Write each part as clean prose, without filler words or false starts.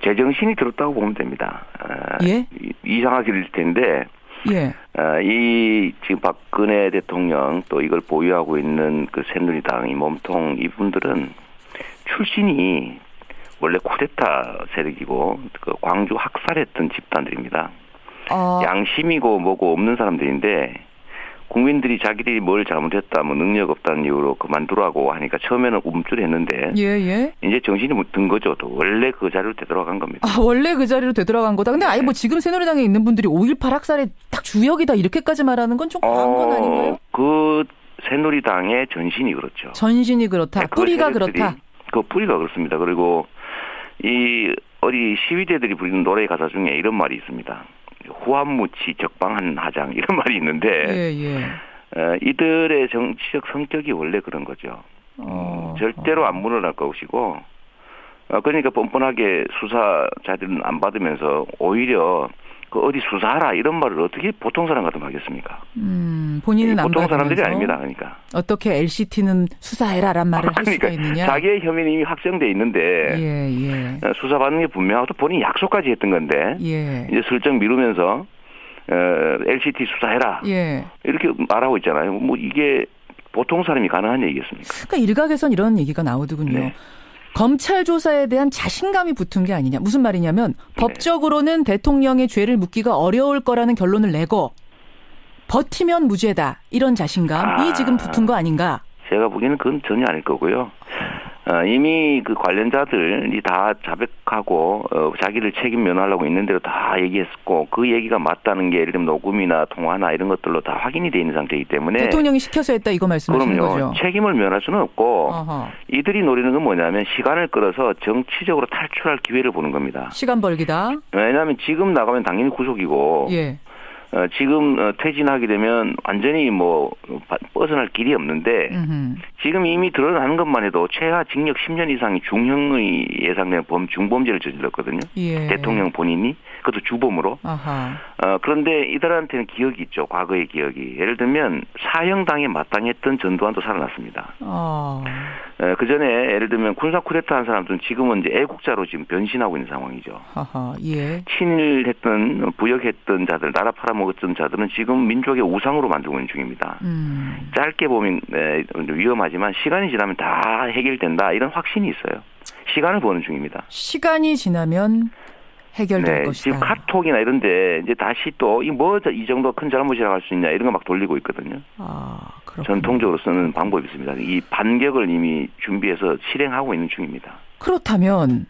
제정신이 들었다고 보면 됩니다. 예? 이상하게 될 텐데 예. 이 지금 박근혜 대통령 또 이걸 보유하고 있는 그 새누리당 이 몸통 이분들은 출신이 원래 쿠데타 세력이고 그 광주 학살했던 집단들입니다. 양심이고 뭐고 없는 사람들인데 국민들이 자기들이 뭘 잘못했다, 뭐 능력 없다는 이유로 그만두라고 하니까 처음에는 움찔했는데 예. 이제 정신이 든 거죠. 또 원래 그 자리로 되돌아간 겁니다. 원래 그 자리로 되돌아간 거다. 근데 아예 뭐 지금 새누리당에 있는 분들이 5.18 학살의 딱 주역이다 이렇게까지 말하는 건 좀 과한 건 아닌가요? 그 새누리당의 전신이 그렇죠. 전신이 그렇다. 네, 뿌리가 그렇다. 그 뿌리가 그렇습니다. 그리고 이 어디 시위대들이 부르는 노래 가사 중에 이런 말이 있습니다. 후한무치 적방한 하장 이런 말이 있는데 이들의 정치적 성격이 원래 그런 거죠. 절대로 안 물러날 것이고 그러니까 뻔뻔하게 수사 자료는 안 받으면서 오히려 그 어디 수사하라 이런 말을 어떻게 보통 사람 같으면 하겠습니까? 본인은 안 보통 받으면서 사람들이 아닙니다. 그러니까 어떻게 LCT는 수사해라란 말을 할 수가 있느냐? 자기의 혐의는 이미 확정돼 있는데 수사받는 게 분명하고 본인이 약속까지 했던 건데 이제 슬쩍 미루면서 LCT 수사해라 이렇게 말하고 있잖아요. 뭐 이게 보통 사람이 가능한 얘기겠습니까? 그러니까 일각에선 이런 얘기가 나오더군요. 네. 검찰 조사에 대한 자신감이 붙은 게 아니냐. 무슨 말이냐면 법적으로는 대통령의 죄를 묻기가 어려울 거라는 결론을 내고 버티면 무죄다. 이런 자신감이 지금 붙은 거 아닌가? 제가 보기에는 그건 전혀 아닐 거고요. 이미 그 관련자들이 다 자백하고 자기를 책임 면하려고 있는 대로 다 얘기했었고 그 얘기가 맞다는 게 예를 들면 녹음이나 통화나 이런 것들로 다 확인이 돼 있는 상태이기 때문에 대통령이 시켜서 했다 이거 말씀하시는 그럼요. 거죠? 책임을 면할 수는 없고 이들이 노리는 건 뭐냐면 시간을 끌어서 정치적으로 탈출할 기회를 보는 겁니다. 시간 벌기다. 왜냐하면 지금 나가면 당연히 구속이고 지금 퇴진하게 되면 완전히 뭐 벗어날 길이 없는데 지금 이미 드러나는 것만 해도 최하 징역 10년 이상의 중형의 예상되는 중범죄를 저질렀거든요. 대통령 본인이 그것도 주범으로. 그런데 이들한테는 기억이 있죠. 과거의 기억이. 예를 들면 사형당에 마땅했던 전두환도 살아났습니다. 그 전에 예를 들면 군사 쿠데타 한 사람들은 지금은 이제 애국자로 지금 변신하고 있는 상황이죠. 친일했던 부역했던 자들, 나라 팔아먹었던 자들은 지금 민족의 우상으로 만들고 있는 중입니다. 짧게 보면 위험하지만 시간이 지나면 다 해결된다 이런 확신이 있어요. 시간을 보는 중입니다. 시간이 지나면 해결될 것이다. 지금 카톡이나 이런데 이제 다시 또 이 정도 큰 잘못이라고 할 수 있냐 이런 거 막 돌리고 있거든요. 전통적으로 쓰는 방법이 있습니다. 이 반격을 이미 준비해서 실행하고 있는 중입니다. 그렇다면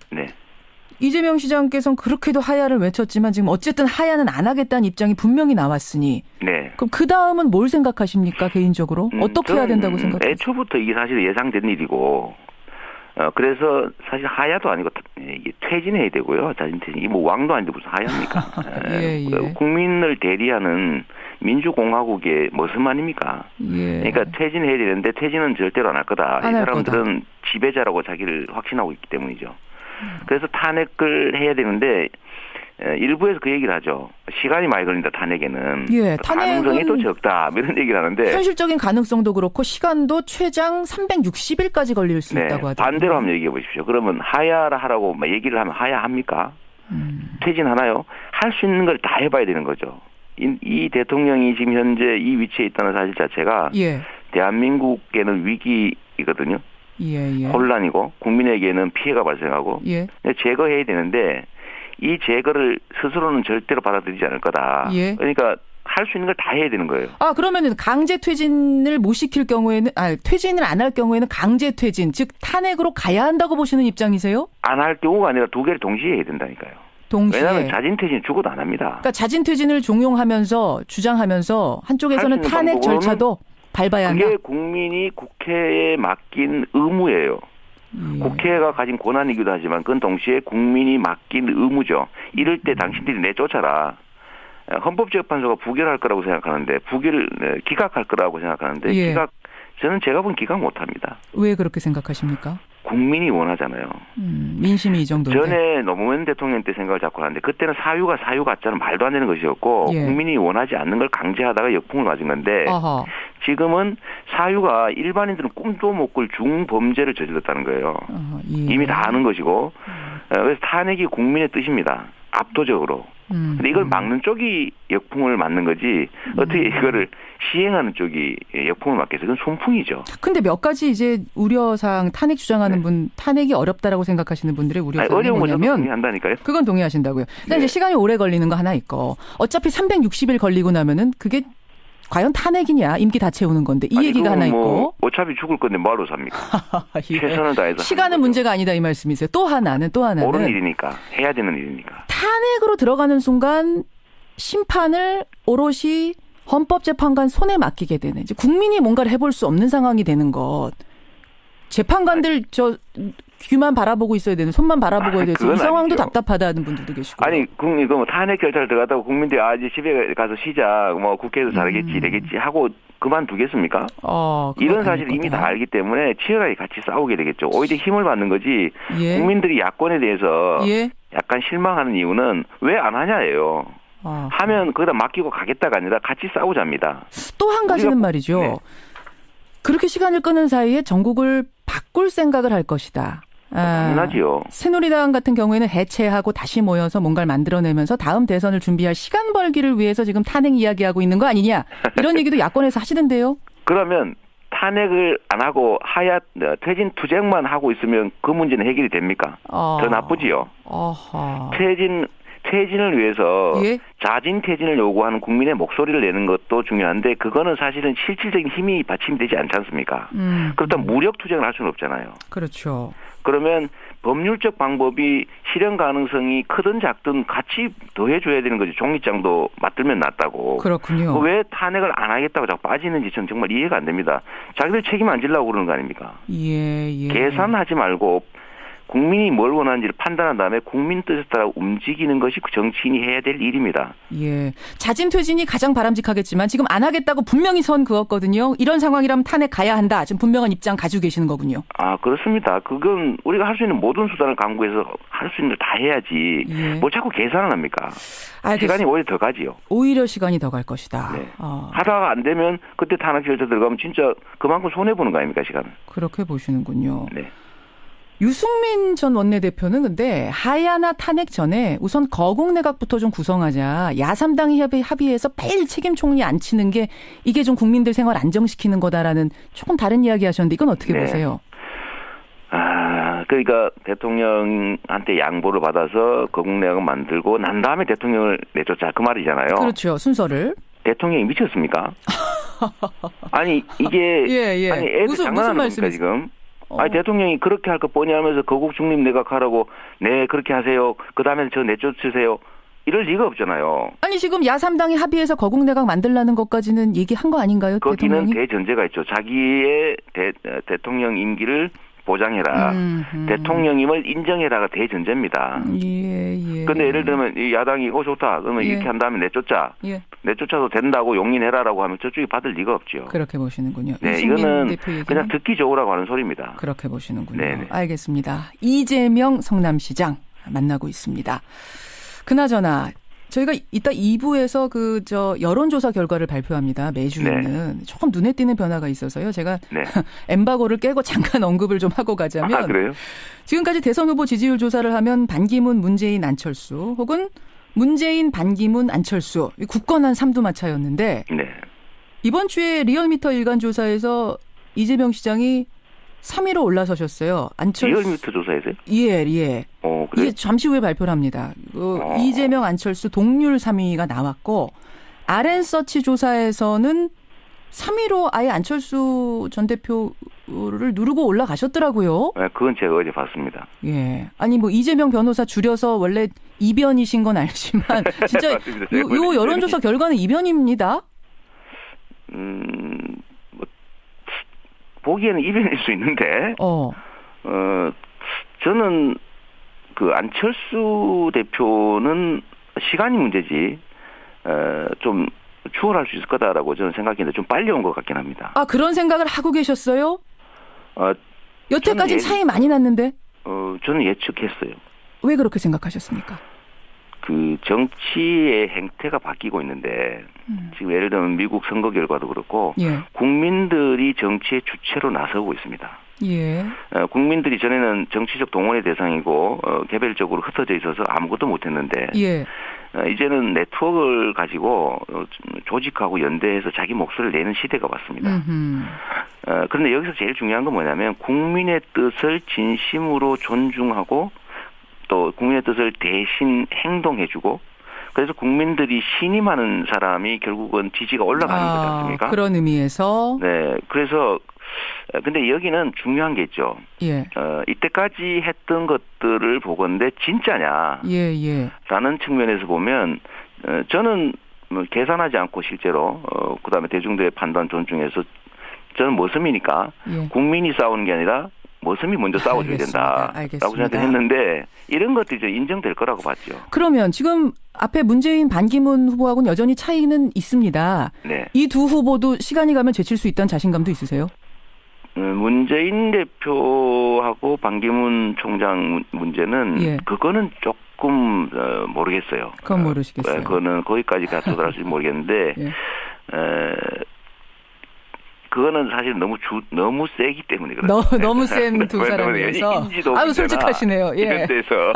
이재명 시장께서는 그렇게도 하야를 외쳤지만 지금 어쨌든 하야는 안 하겠다는 입장이 분명히 나왔으니 그럼 그 다음은 뭘 생각하십니까 개인적으로? 어떻게 해야 된다고 생각하세요? 애초부터 이게 사실 예상된 일이고 그래서 사실 하야도 아니고 이게 퇴진해야 되고요. 자진 퇴진. 이 뭐 왕도 아닌데 무슨 하야입니까? 국민을 대리하는 민주공화국의 모습 아닙니까? 그러니까 퇴진해야 되는데 퇴진은 절대로 안 할 거다. 이 사람들은 지배자라고 자기를 확신하고 있기 때문이죠. 그래서 탄핵을 해야 되는데 일부에서 그 얘기를 하죠. 시간이 많이 걸린다 탄핵에는. 가능성이 또 적다. 이런 얘기를 하는데. 현실적인 가능성도 그렇고 시간도 최장 360일까지 걸릴 수 있다고 하더라고요. 반대로 한번 얘기해 보십시오. 그러면 하야를 하라고 얘기를 하면 하야합니까? 퇴진하나요? 할 수 있는 걸 다 해봐야 되는 거죠. 이 대통령이 지금 현재 이 위치에 있다는 사실 자체가 대한민국에는 위기이거든요. 혼란이고 국민에게는 피해가 발생하고 제거해야 되는데 이 제거를 스스로는 절대로 받아들이지 않을 거다. 그러니까 할 수 있는 걸 다 해야 되는 거예요. 그러면은 강제 퇴진을 못 시킬 경우에는 퇴진을 안 할 경우에는 강제 퇴진 즉 탄핵으로 가야 한다고 보시는 입장이세요? 안 할 경우가 아니라 두 개를 동시에 해야 된다니까요. 왜냐하면 자진 퇴진 죽어도 안 합니다. 그러니까 자진 퇴진을 종용하면서 주장하면서 한쪽에서는 탄핵 절차도 밟아야 한다. 그게 국민이 국회에 맡긴 의무예요. 국회가 가진 권한이기도 하지만 그건 동시에 국민이 맡긴 의무죠. 이럴 때 당신들이 내쫓아라. 헌법재판소가 부결할 거라고 생각하는데 기각할 거라고 생각하는데 저는 제가 본 기각 못합니다. 왜 그렇게 생각하십니까? 국민이 원하잖아요. 민심이 이 정도인데. 전에 노무현 대통령 때 생각을 자꾸 하는데 그때는 사유 가짜는 말도 안 되는 것이었고 국민이 원하지 않는 걸 강제하다가 역풍을 맞은 건데 지금은 사유가 일반인들은 꿈도 못 꿀 중범죄를 저질렀다는 거예요. 이미 다 아는 것이고 그래서 탄핵이 국민의 뜻입니다. 압도적으로. 근데 이걸 막는 쪽이 역풍을 맞는 거지 어떻게 이거를 시행하는 쪽이 역풍을 맞겠어요? 그건 손풍이죠. 근데 몇 가지 이제 우려사항 탄핵 주장하는 분, 탄핵이 어렵다라고 생각하시는 분들의 우려사항이 뭐냐면 동의한다니까요. 그건 동의하신다고요. 일단 이제 시간이 오래 걸리는 거 하나 있고 어차피 360일 걸리고 나면은 그게 과연 탄핵이냐 임기 다 채우는 건데 이 얘기가 하나 있고 어차피 죽을 건데 뭐하러 삽니까? 예. 최선을 다해서 시간은 문제가 아니다 이 말씀이세요. 또 하나는 옳은 일이니까 해야 되는 일이니까 탄핵으로 들어가는 순간 심판을 오롯이 헌법재판관 손에 맡기게 되는 이제 국민이 뭔가를 해볼 수 없는 상황이 되는 것. 재판관들 저 귀만 바라보고 있어야 되는 손만 바라보고 해야 되는 이 상황도 아니죠. 답답하다는 분들도 계시고. 아니 국민 뭐 탄핵 절차를 들어갔다고 국민들이 이제 집에 가서 쉬자 뭐 국회에서 잘하겠지 되겠지 하고 그만두겠습니까? 이런 사실을 이미 다 알기 때문에 치열하게 같이 싸우게 되겠죠. 오히려 힘을 받는 거지. 예. 국민들이 야권에 대해서 예. 약간 실망하는 이유는 왜 안 하냐예요. 하면 거기다 맡기고 가겠다가 아니라 같이 싸우자입니다. 또 한 가지는 말이죠. 네. 그렇게 시간을 끄는 사이에 전국을 바꿀 생각을 할 것이다. 당연하지요. 새누리당 같은 경우에는 해체하고 다시 모여서 뭔가를 만들어내면서 다음 대선을 준비할 시간 벌기를 위해서 지금 탄핵 이야기하고 있는 거 아니냐. 이런 얘기도 야권에서 하시던데요. 그러면 탄핵을 안 하고 퇴진 투쟁만 하고 있으면 그 문제는 해결이 됩니까? 더 나쁘지요. 퇴진을 위해서 예? 자진 퇴진을 요구하는 국민의 목소리를 내는 것도 중요한데 그거는 사실은 실질적인 힘이 받침되지 않지 않습니까? 그렇다면 무력 투쟁을 할 수는 없잖아요. 그렇죠. 그러면 법률적 방법이 실현 가능성이 크든 작든 같이 더해줘야 되는 거지. 종이장도 맞들면 낫다고. 그렇군요. 왜 탄핵을 안 하겠다고 자꾸 빠지는지 저는 정말 이해가 안 됩니다. 자기들 책임 안 지려고 그러는 거 아닙니까? 예. 계산하지 말고 국민이 뭘 원하는지를 판단한 다음에 국민 뜻에 따라 움직이는 것이 정치인이 해야 될 일입니다. 예. 자진 퇴진이 가장 바람직하겠지만 지금 안 하겠다고 분명히 선 그었거든요. 이런 상황이라면 탄핵 가야 한다. 지금 분명한 입장 가지고 계시는 거군요. 그렇습니다. 그건 우리가 할 수 있는 모든 수단을 강구해서 할 수 있는 걸 다 해야지. 예. 뭘 자꾸 계산을 합니까? 시간이 오히려 더 가지요. 오히려 시간이 더 갈 것이다. 네. 하다가 안 되면 그때 탄핵 절차 들어가면 진짜 그만큼 손해보는 거 아닙니까, 시간을. 그렇게 보시는군요. 네. 유승민 전 원내대표는 근데 하야나 탄핵 전에 우선 거국내각부터 좀 구성하자. 야3당이 합의해서 빨리 책임 총리 앉히는 게 이게 좀 국민들 생활 안정시키는 거다라는 조금 다른 이야기 하셨는데 이건 어떻게 보세요? 그러니까 대통령한테 양보를 받아서 거국내각을 만들고 난 다음에 대통령을 내쫓자 그 말이잖아요. 그렇죠. 순서를. 대통령이 미쳤습니까? 아니 이게 예. 아니 애들 장난하는 겁니까 지금? 아니 대통령이 그렇게 할 거 뻔히 하면서 거국 중립 내각하라고 네 그렇게 하세요. 그다음에 저 내쫓으세요. 이럴 리가 없잖아요. 아니 지금 야3당이 합의해서 거국 내각 만들라는 것까지는 얘기한 거 아닌가요? 거기는 대전제가 있죠. 자기의 대통령 임기를 보장해라. 대통령임을 인정해라가 대전제입니다. 예. 근데 예를 들면 이 야당이 좋다. 그러면 이렇게 한 다음에 내쫓자. 내쫓아도 된다고 용인해라라고 하면 저쪽이 받을 리가 없죠. 그렇게 보시는군요. 네, 이거는 그냥 듣기 좋으라고 하는 소리입니다. 그렇게 보시는군요. 네네. 알겠습니다. 이재명 성남시장 만나고 있습니다. 그나저나 저희가 이따 2부에서 여론조사 결과를 발표합니다. 매주 있는. 조금 눈에 띄는 변화가 있어서요. 제가 엠바고를 깨고 잠깐 언급을 좀 하고 가자면. 그래요? 지금까지 대선 후보 지지율 조사를 하면 반기문, 문재인, 안철수 혹은 문재인, 반기문, 안철수 굳건한 삼두마차였는데 이번 주에 리얼미터 일간조사에서 이재명 시장이 3위로 올라서셨어요. 리얼미터 조사에서요? 예. 그래요? 이게 잠시 후에 발표를 합니다. 이재명, 안철수 동률 3위가 나왔고 RN서치 조사에서는 3위로 아예 안철수 전 대표를 누르고 올라가셨더라고요. 네, 그건 제가 어제 봤습니다. 예. 아니 이재명 변호사 줄여서 원래 이변이신 건 알지만 진짜 요 여론조사 결과는 이변입니다. 보기에는 이변일 수 있는데, 저는 그 안철수 대표는 시간이 문제지, 좀 추월할 수 있을 거다라고 저는 생각했는데 좀 빨리 온 것 같긴 합니다. 그런 생각을 하고 계셨어요? 여태까지 차이 많이 났는데? 저는 예측했어요. 왜 그렇게 생각하셨습니까? 그 정치의 행태가 바뀌고 있는데 지금 예를 들면 미국 선거 결과도 그렇고 국민들이 정치의 주체로 나서고 있습니다. 예. 국민들이 전에는 정치적 동원의 대상이고 개별적으로 흩어져 있어서 아무것도 못했는데 예. 이제는 네트워크를 가지고 조직하고 연대해서 자기 목소리를 내는 시대가 왔습니다. 그런데 여기서 제일 중요한 건 뭐냐면 국민의 뜻을 진심으로 존중하고 또 국민의 뜻을 대신 행동해주고 그래서 국민들이 신임하는 사람이 결국은 지지가 올라가는 거지 않습니까? 그런 의미에서. 네. 그래서 근데 여기는 중요한 게 있죠. 예. 이때까지 했던 것들을 보건대 진짜냐? 예. 라는 측면에서 보면 저는 계산하지 않고 실제로 그다음에 대중들의 판단 존중해서 저는 머슴이니까 국민이 싸우는 게 아니라 머슴이 먼저 싸워줘야 된다라고 생각했는데 이런 것들이 좀 인정될 거라고 봤죠. 그러면 지금 앞에 문재인 반기문 후보하고는 여전히 차이는 있습니다. 네. 이 두 후보도 시간이 가면 제칠 수 있다는 자신감도 있으세요? 문재인 대표하고 반기문 총장 문제는 그거는 조금 모르겠어요. 그건 모르시겠어요. 그거는 거기까지 가서 들어갈지 모르겠는데 그거는 사실 너무 세기 때문에 그래요. 너무 센 두 사람이어서. 아유 솔직하시네요. 예. 이런 데서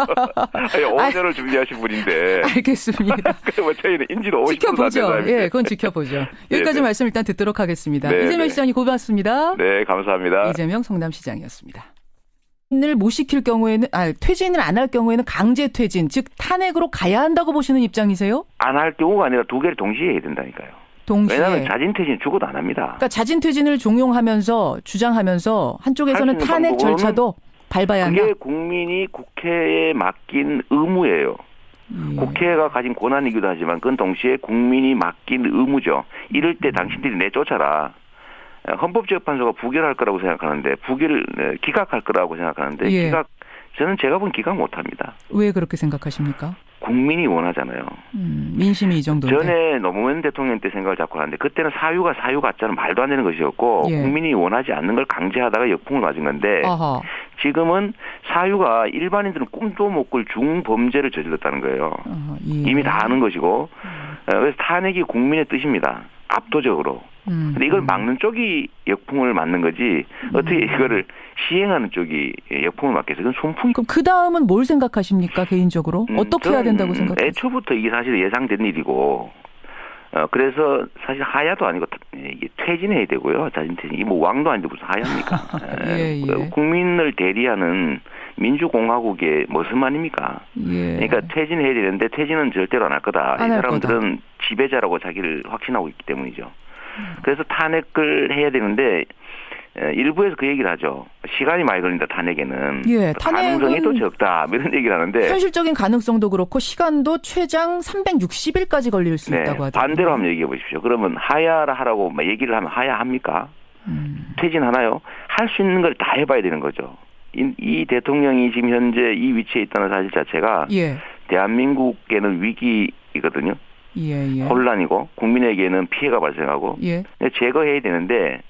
5년을 준비하신 분인데. 알겠습니다. 그럼 저희는 인지도 50% 지켜보죠. 예, 그건 지켜보죠. 여기까지 말씀 일단 듣도록 하겠습니다. 이재명 시장님 고맙습니다. 네, 감사합니다. 이재명 성남시장이었습니다. 퇴진을 못 시킬 경우에는 퇴진을 안 할 경우에는 강제 퇴진, 즉 탄핵으로 가야 한다고 보시는 입장이세요? 안 할 경우가 아니라 두 개를 동시에 해야 된다니까요. 왜냐하면 자진퇴진 죽어도 안 합니다. 그러니까 자진퇴진을 종용하면서 주장하면서 한쪽에서는 탄핵 절차도 밟아야 한다. 그게 국민이 국회에 맡긴 의무예요. 국회가 가진 권한이기도 하지만 그건 동시에 국민이 맡긴 의무죠. 이럴 때 당신들이 내쫓아라. 헌법재판소가 부결할 거라고 생각하는데 기각할 거라고 생각하는데 저는 제가 본 기각 못합니다. 왜 그렇게 생각하십니까? 국민이 원하잖아요. 민심이 이 정도인데. 전에 노무현 대통령 때 생각을 잡고 하는데 그때는 사유 가짜는 말도 안 되는 것이었고 국민이 원하지 않는 걸 강제하다가 역풍을 맞은 건데 지금은 사유가 일반인들은 꿈도 못 꿀 중범죄를 저질렀다는 거예요. 이미 다 아는 것이고 그래서 탄핵이 국민의 뜻입니다. 압도적으로. 근데 이걸 막는 쪽이 역풍을 맞는 거지 어떻게 이거를 시행하는 쪽이 역풍을 맞겠어요? 그건 손풍. 그럼 그 다음은 뭘 생각하십니까 개인적으로? 어떻게 해야 된다고 생각하세요? 애초부터 이게 사실 예상된 일이고 그래서 사실 하야도 아니고 퇴진해야 되고요. 자진퇴진. 뭐 왕도 아닌데 무슨 하야입니까? 국민을 대리하는 민주공화국의 모습 아닙니까? 그러니까 퇴진해야 되는데 퇴진은 절대로 안 할 거다. 이 사람들은 지배자라고 자기를 확신하고 있기 때문이죠. 그래서 탄핵을 해야 되는데 일부에서 그 얘기를 하죠. 시간이 많이 걸린다 탄핵에는. 가능성이 또 적다. 이런 얘기를 하는데. 현실적인 가능성도 그렇고 시간도 최장 360일까지 걸릴 수 있다고 하더라고요. 반대로 한번 얘기해 보십시오. 그러면 하야하라고 얘기를 하면 하야합니까? 퇴진하나요? 할 수 있는 걸 다 해봐야 되는 거죠. 이 대통령이 지금 현재 이 위치에 있다는 사실 자체가 대한민국에는 위기이거든요. 혼란이고 국민에게는 피해가 발생하고 제거해야 되는데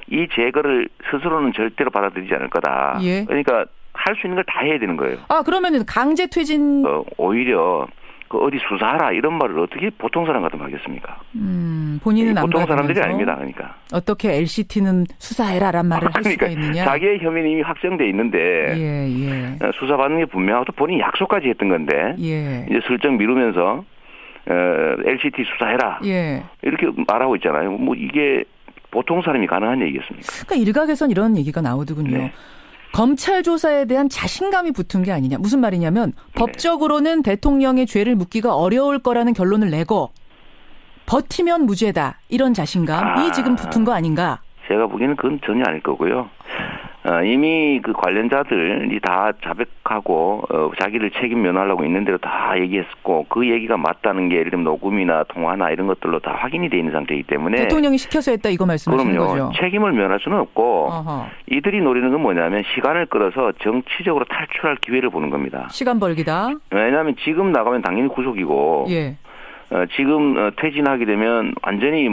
이 제거를 스스로는 절대로 받아들이지 않을 거다. 그러니까 할 수 있는 걸 다 해야 되는 거예요. 그러면은 강제 퇴진 오히려 어디 수사하라 이런 말을 어떻게 보통 사람 같으면 하겠습니까? 본인은 안 보통 사람들이 아닙니다. 그러니까 어떻게 LCT는 수사해라란 말을 할 수가 있느냐? 자기의 혐의는 이미 확정돼 있는데 수사받는 게 분명하고 본인이 약속까지 했던 건데 이제 슬쩍 미루면서 LCT 수사해라 이렇게 말하고 있잖아요. 뭐 이게 보통 사람이 가능한 얘기겠습니까? 그러니까 일각에선 이런 얘기가 나오더군요. 검찰 조사에 대한 자신감이 붙은 게 아니냐. 무슨 말이냐면 법적으로는 대통령의 죄를 묻기가 어려울 거라는 결론을 내고 버티면 무죄다. 이런 자신감이 지금 붙은 거 아닌가? 제가 보기에는 그건 전혀 아닐 거고요. 이미 그 관련자들이 다 자백하고 자기를 책임 면하려고 있는 대로 다 얘기했었고 그 얘기가 맞다는 게 예를 들면 녹음이나 통화나 이런 것들로 다 확인이 돼 있는 상태이기 때문에 대통령이 시켜서 했다 이거 말씀하시는 거죠? 그럼요. 책임을 면할 수는 없고 이들이 노리는 건 뭐냐면 시간을 끌어서 정치적으로 탈출할 기회를 보는 겁니다. 시간 벌기다. 왜냐하면 지금 나가면 당연히 구속이고 지금 퇴진하게 되면 완전히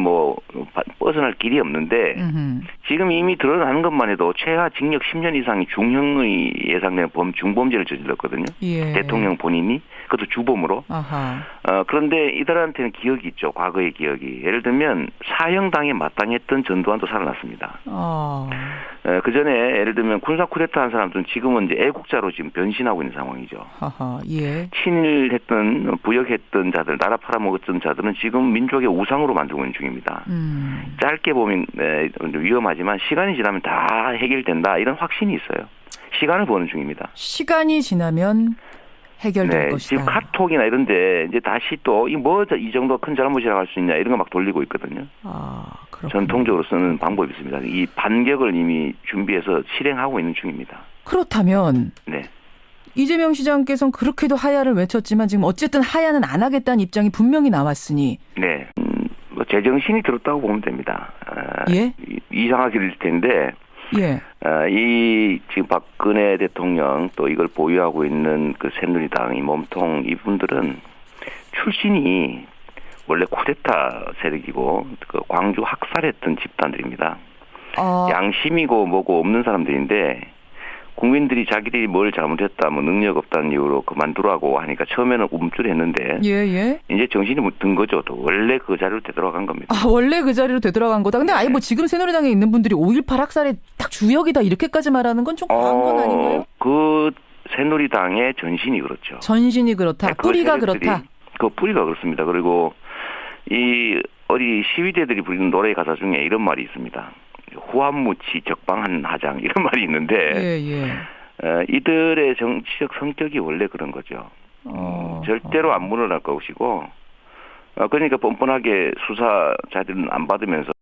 벗어날 길이 없는데 지금 이미 드러나는 것만 해도 최하 징역 10년 이상의 중형의 예상되는 중범죄를 저질렀거든요. 대통령 본인이 그것도 주범으로. 그런데 이들한테는 기억이 있죠. 과거의 기억이. 예를 들면 사형당에 마땅했던 전두환도 살아났습니다. 그 전에 예를 들면 군사 쿠데타 한 사람들은 지금은 이제 애국자로 지금 변신하고 있는 상황이죠. 예. 친일했던 부역했던 자들, 나라 팔아먹었던 자들은 지금 민족의 우상으로 만들고 있는 중입니다. 짧게 보면 위험하지만 시간이 지나면 다 해결된다 이런 확신이 있어요. 시간을 보는 중입니다. 시간이 지나면 해결될 것이다. 지금 카톡이나 이런데 이제 다시 또 이 정도 큰 잘못이라고 할 수 있냐 이런 거 막 돌리고 있거든요. 그렇군요. 전통적으로 쓰는 방법이 있습니다. 이 반격을 이미 준비해서 실행하고 있는 중입니다. 그렇다면 네. 이재명 시장께서는 그렇게도 하야를 외쳤지만 지금 어쨌든 하야는 안 하겠다는 입장이 분명히 나왔으니. 네. 제정신이 들었다고 보면 됩니다. 예? 이상하게 될 텐데. 예. 이 지금 박근혜 대통령 또 이걸 보유하고 있는 그 새누리당 이 몸통 이분들은 출신이 원래 쿠데타 세력이고 그 광주 학살했던 집단들입니다. 양심이고 뭐고 없는 사람들인데 국민들이 자기들이 뭘 잘못했다, 뭐 능력 없다는 이유로 그만두라고 하니까 처음에는 움찔했는데 예. 이제 정신이 든 거죠. 또 원래 그 자리로 되돌아간 겁니다. 원래 그 자리로 되돌아간 거다. 근데 아예 뭐 지금 새누리당에 있는 분들이 5.18 학살의 딱 주역이다 이렇게까지 말하는 건 좀 과한 건 아닌가요? 그 새누리당의 전신이 그렇죠. 전신이 그렇다. 뿌리가 그렇다. 그 뿌리가 그렇습니다. 그리고 이 어디 시위대들이 부르는 노래 가사 중에 이런 말이 있습니다. 후한무치 적방한 하장 이런 말이 있는데 이들의 정치적 성격이 원래 그런 거죠. 절대로 안 물러날 것이고 그러니까 뻔뻔하게 수사 자들은 안 받으면서